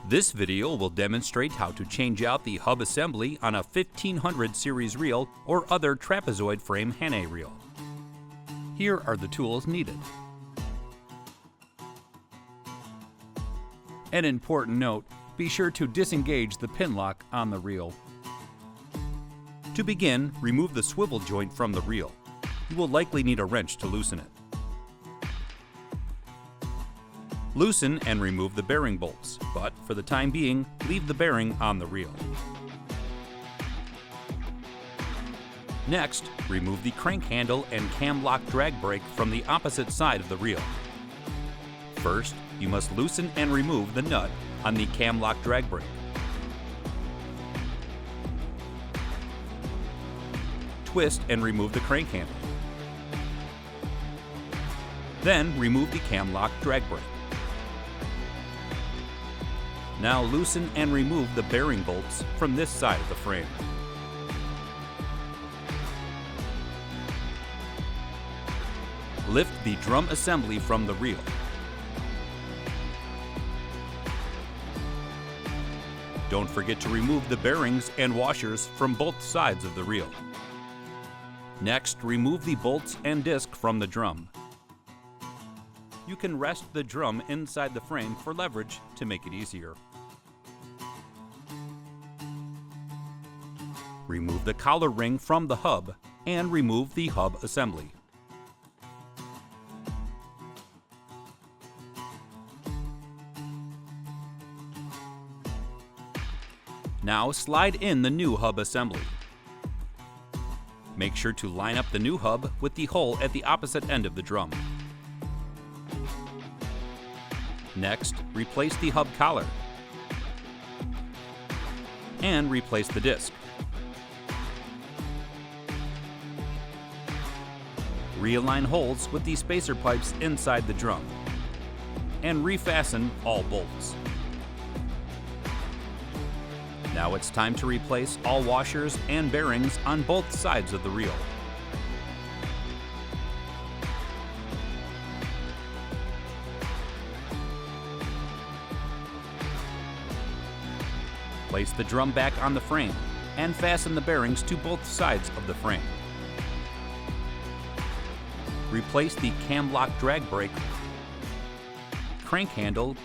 This video will demonstrate how to change out the hub assembly on a 1500 series reel or other trapezoid frame Hannay reel. Here are the tools needed. An important note, be sure to disengage the pin lock on the reel. To begin, remove the swivel joint from the reel. You will likely need a wrench to loosen it. Loosen and remove the bearing bolts, but for the time being, leave the bearing on the reel. Next, remove the crank handle and cam lock drag brake from the opposite side of the reel. First, you must loosen and remove the nut on the cam lock drag brake. Twist and remove the crank handle. Then remove the cam lock drag brake. Now loosen and remove the bearing bolts from this side of the frame. Lift the drum assembly from the reel. Don't forget to remove the bearings and washers from both sides of the reel. Next, remove the bolts and disc from the drum. You can rest the drum inside the frame for leverage to make it easier. Remove the collar ring from the hub and remove the hub assembly. Now slide in the new hub assembly. Make sure to line up the new hub with the hole at the opposite end of the drum. Next, replace the hub collar and replace the disc. Realign holes with the spacer pipes inside the drum and refasten all bolts. Now it's time to replace all washers and bearings on both sides of the reel. Place the drum back on the frame and fasten the bearings to both sides of the frame. Replace the cam lock drag brake, crank handle,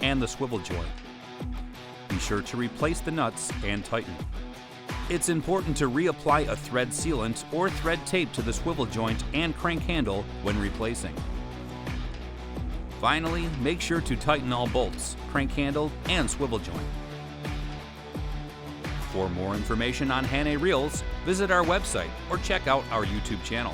and the swivel joint. Be sure to replace the nuts and tighten. It's important to reapply a thread sealant or thread tape to the swivel joint and crank handle when replacing. Finally, make sure to tighten all bolts, crank handle, and swivel joint. For more information on Hannay Reels, visit our website or check out our YouTube channel.